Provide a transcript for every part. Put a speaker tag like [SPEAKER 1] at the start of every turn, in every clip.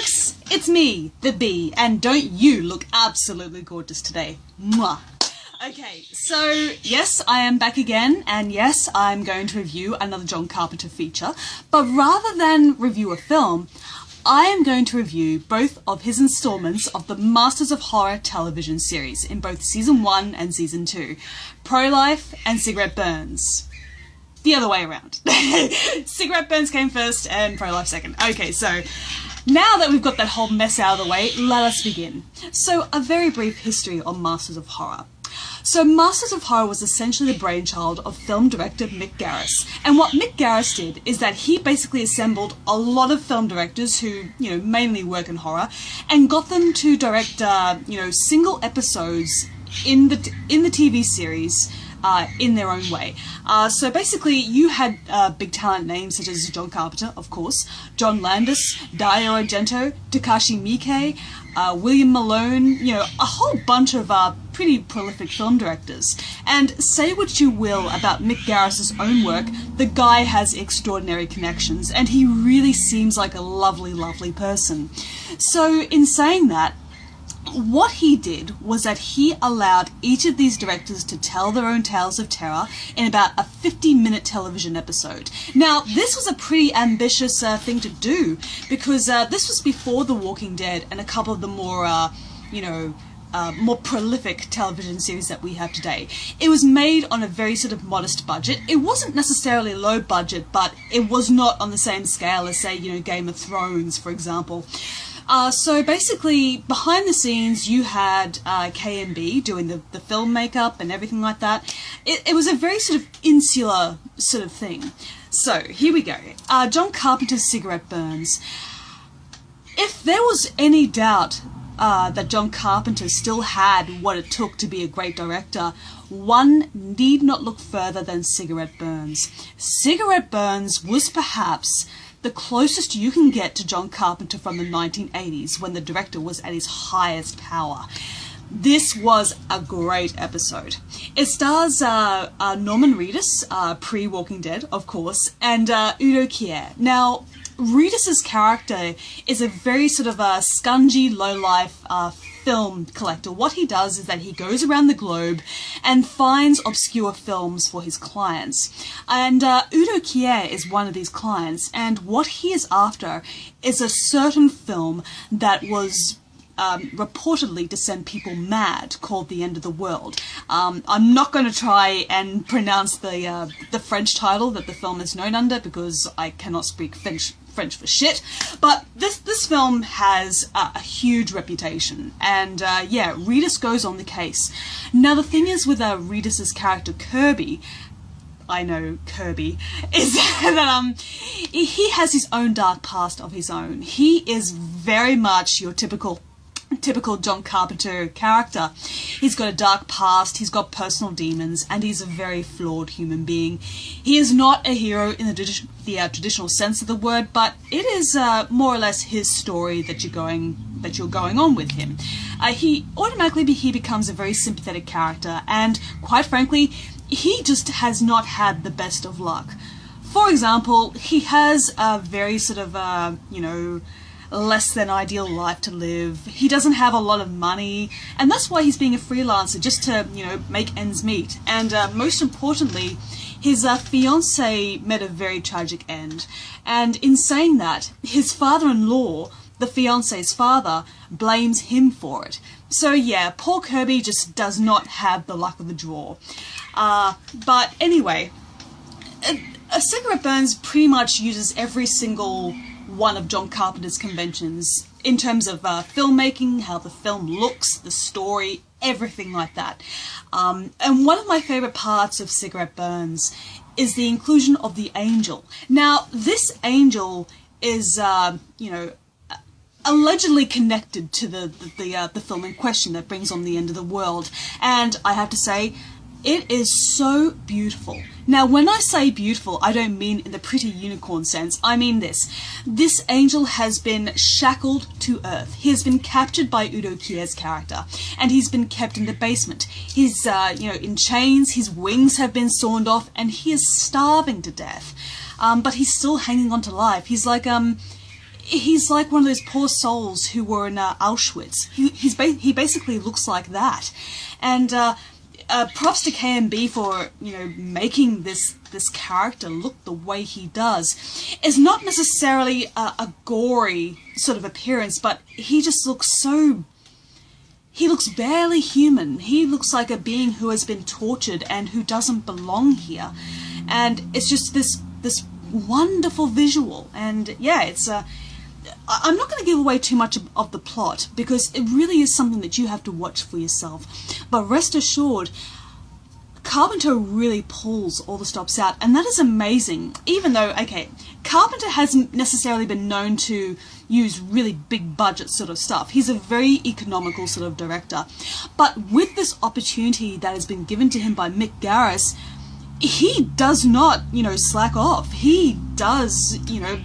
[SPEAKER 1] folks, it's me, the Bee, and don't you look absolutely gorgeous today? Mwah. Okay, so yes, I am back again, and yes, I'm going to review another John Carpenter feature, but rather than review a film, I am going to review both of his installments of the Masters of Horror television series in both Season 1 and Season 2, Pro-Life and Cigarette Burns. The other way around. Cigarette Burns came first and Pro-Life second. Okay, so now that we've got that whole mess out of the way, let us begin. So, a very brief history on Masters of Horror. So Masters of Horror was essentially the brainchild of film director Mick Garris. And what Mick Garris did is that he basically assembled a lot of film directors who, mainly work in horror, and got them to direct, single episodes in the TV series in their own way. So basically you had big talent names such as John Carpenter, of course, John Landis, Dario Argento, Takashi Miike, William Malone, a whole bunch of pretty prolific film directors. And say what you will about Mick Garris' own work, the guy has extraordinary connections, and he really seems like a lovely, lovely person. So in saying that, what he did was that he allowed each of these directors to tell their own tales of terror in about a 50-minute television episode. Now, this was a pretty ambitious thing to do, because this was before The Walking Dead and a couple of the more, more prolific television series that we have today. It was made on a very sort of modest budget. It wasn't necessarily low budget, but it was not on the same scale as, say, Game of Thrones, for example. So basically, behind the scenes, you had KMB doing the film makeup and everything like that. It was a very sort of insular sort of thing. So, here we go. John Carpenter's Cigarette Burns. If there was any doubt that John Carpenter still had what it took to be a great director, one need not look further than Cigarette Burns. Cigarette Burns was perhaps the closest you can get to John Carpenter from the 1980s, when the director was at his highest power. This was a great episode. It stars Norman Reedus, pre-Walking Dead, of course, and Udo Kier. Now, Reedus' character is a very sort of a scungy, low-life film collector. What he does is that he goes around the globe and finds obscure films for his clients. And Udo Kier is one of these clients, and what he is after is a certain film that was reportedly to send people mad, called The End of the World. I'm not going to try and pronounce the French title that the film is known under, because I cannot speak French for shit, but this film has a huge reputation, and Reedus goes on the case. Now the thing is with Reedus' character Kirby, I know Kirby, is that he has his own dark past of his own. He is very much your typical John Carpenter character. He's got a dark past, he's got personal demons, and he's a very flawed human being. He is not a hero in the traditional sense of the word, but it is more or less his story that you're going on with him. He becomes a very sympathetic character, and quite frankly, he just has not had the best of luck. For example, he has a very sort of less than ideal life to live. He doesn't have a lot of money, and that's why he's being a freelancer, just to, make ends meet. And most importantly, his fiancée met a very tragic end. And in saying that, his father-in-law, the fiancée's father, blames him for it. So yeah, poor Kirby just does not have the luck of the draw. But anyway, Cigarette Burns pretty much uses every single one of John Carpenter's conventions in terms of filmmaking, how the film looks, the story, everything like that. And one of my favourite parts of Cigarette Burns is the inclusion of the angel. Now, this angel is, allegedly connected to the film in question that brings on The End of the World, and I have to say, it is so beautiful. Now, when I say beautiful, I don't mean in the pretty unicorn sense. I mean this. This angel has been shackled to earth. He has been captured by Udo Kier's character, and he's been kept in the basement. He's, in chains, his wings have been sawn off, and he is starving to death. But he's still hanging on to life. He's like, he's like one of those poor souls who were in Auschwitz. He basically looks like that. And props to KMB for, you know, making this character look the way he does. It's not necessarily a gory sort of appearance, but he just looks so... He looks barely human. He looks like a being who has been tortured and who doesn't belong here. And it's just this wonderful visual. And yeah, it's I'm not going to give away too much of the plot, because it really is something that you have to watch for yourself. But rest assured, Carpenter really pulls all the stops out, and that is amazing. Even though, okay, Carpenter hasn't necessarily been known to use really big budget sort of stuff. He's a very economical sort of director. But with this opportunity that has been given to him by Mick Garris, he does not, you know, slack off. He does, you know,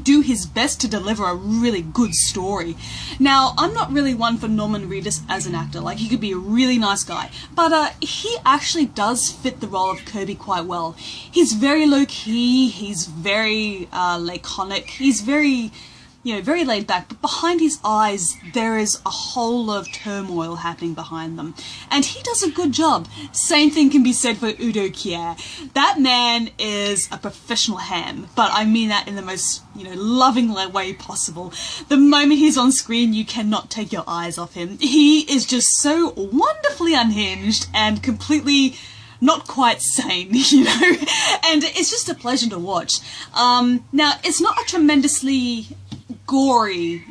[SPEAKER 1] do his best to deliver a really good story. Now, I'm not really one for Norman Reedus as an actor. Like, he could be a really nice guy, but he actually does fit the role of Kirby quite well. He's very low-key, he's very laconic, he's very, you know, very laid back, but behind his eyes there is a whole lot of turmoil happening behind them. And he does a good job. Same thing can be said for Udo Kier. That man is a professional ham, but I mean that in the most, you know, loving way possible. The moment he's on screen, you cannot take your eyes off him. He is just so wonderfully unhinged and completely not quite sane, you know, and it's just a pleasure to watch. Now, it's not a tremendously gory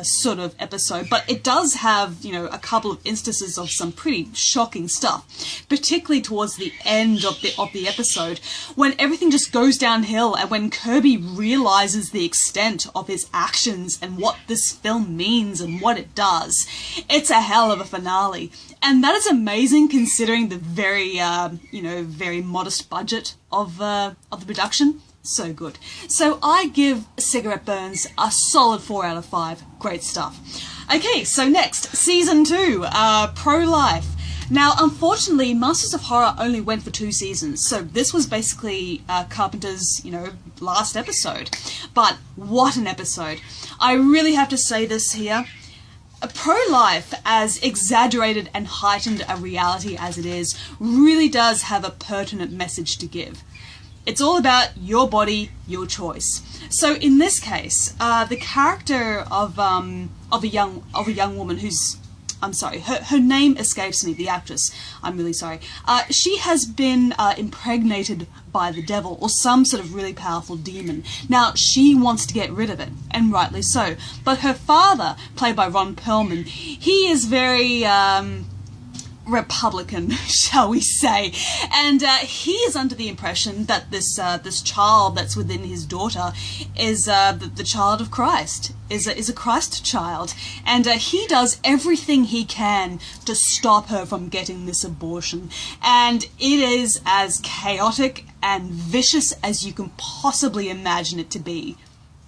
[SPEAKER 1] sort of episode, but it does have, you know, a couple of instances of some pretty shocking stuff, particularly towards the end of the episode, when everything just goes downhill and when Kirby realizes the extent of his actions and what this film means and what it does. It's a hell of a finale, and that is amazing considering the very you know, very modest budget of the production. So good. So I give Cigarette Burns a solid 4 out of 5. Great stuff. Okay, so next, Season 2, Pro-Life. Now, unfortunately, Masters of Horror only went for 2 seasons, so this was basically Carpenter's, you know, last episode. But what an episode. I really have to say this here. Pro-Life, as exaggerated and heightened a reality as it is, really does have a pertinent message to give. It's all about your body, your choice. So in this case, the character of a young woman who's, I'm sorry, her name escapes me, the actress, I'm really sorry. She has been impregnated by the devil or some sort of really powerful demon. Now, she wants to get rid of it, and rightly so. But her father, played by Ron Perlman, he is very Republican, shall we say, and he is under the impression that this child that's within his daughter is the child of Christ, is a Christ child, and he does everything he can to stop her from getting this abortion, and it is as chaotic and vicious as you can possibly imagine it to be,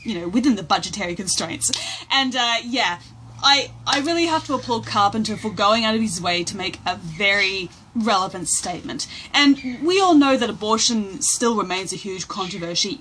[SPEAKER 1] you know, within the budgetary constraints. And yeah, I really have to applaud Carpenter for going out of his way to make a very relevant statement. And we all know that abortion still remains a huge controversy,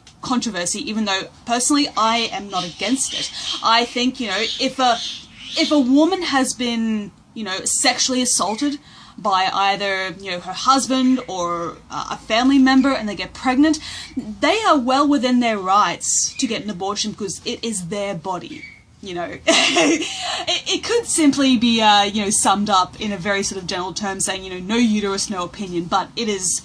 [SPEAKER 1] even though personally I am not against it. I think, you know, if a woman has been, you know, sexually assaulted by either, you know, her husband or a family member and they get pregnant, they are well within their rights to get an abortion because it is their body. You know, it could simply be, you know, summed up in a very sort of general term saying, you know, no uterus, no opinion, but it is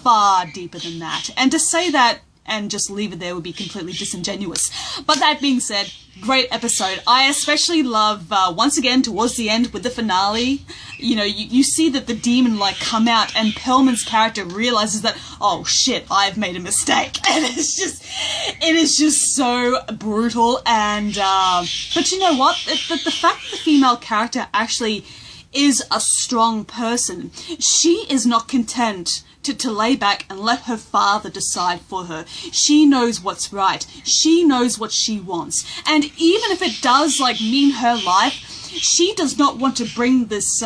[SPEAKER 1] far deeper than that. And to say that and just leave it there would be completely disingenuous. But that being said, great episode. I especially love, once again, towards the end with the finale, you know, you see that the demon, like, come out and Perlman's character realizes that, oh shit, I've made a mistake. And it is just so brutal. And, but you know what? The fact that the female character actually is a strong person, she is not content to lay back and let her father decide for her. She knows what's right. She knows what she wants. And even if it does, like, mean her life, she does not want to bring this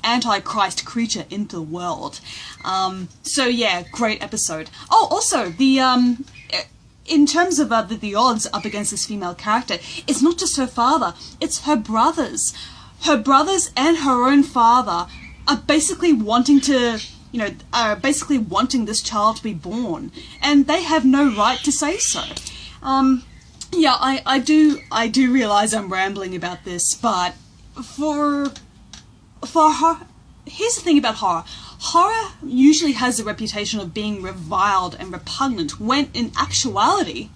[SPEAKER 1] antichrist creature into the world. So yeah, great episode. Oh, also, in terms of the odds up against this female character, it's not just her father, it's her brothers. Her brothers and her own father are basically wanting to, are basically wanting this child to be born, and they have no right to say so. Yeah, I do realize I'm rambling about this, but for horror, here's the thing about horror. Horror usually has a reputation of being reviled and repugnant, when in actuality,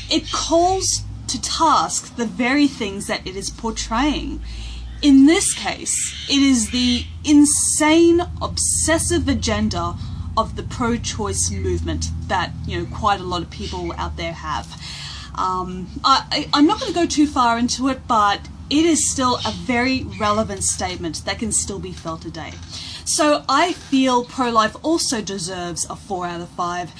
[SPEAKER 1] it calls to task the very things that it is portraying. In this case, it is the insane, obsessive agenda of the pro-choice movement that, quite a lot of people out there have. I'm not going to go too far into it, but it is still a very relevant statement that can still be felt today. So I feel pro-life also deserves a 4 out of 5.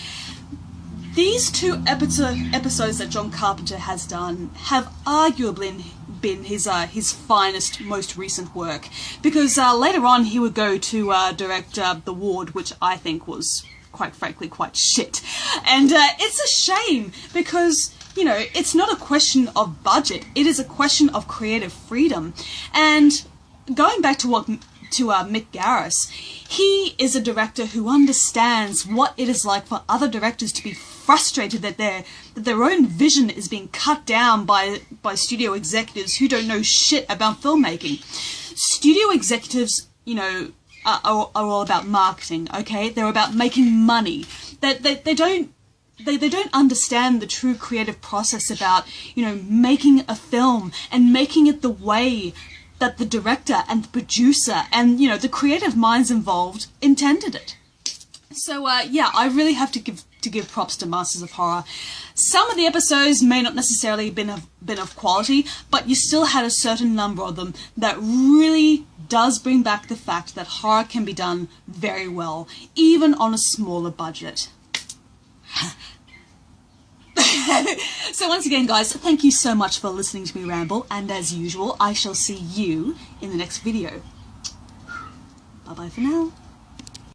[SPEAKER 1] These 2 episodes that John Carpenter has done have arguably been his finest, most recent work, because later on he would go to direct The Ward, which I think was, quite frankly, quite shit. And it's a shame, because it's not a question of budget, it is a question of creative freedom. And going back to Mick Garris, he is a director who understands what it is like for other directors to be frustrated that their own vision is being cut down by studio executives who don't know shit about filmmaking. Studio executives, are all about marketing, okay? They're about making money. They don't understand the true creative process about, making a film and making it the way that the director and the producer and, the creative minds involved intended it. So, yeah, I really have to give props to Masters of Horror. Some of the episodes may not necessarily been of quality, but you still had a certain number of them that really does bring back the fact that horror can be done very well, even on a smaller budget. So once again, guys, thank you so much for listening to me ramble, and as usual, I shall see you in the next video. Bye-bye for now.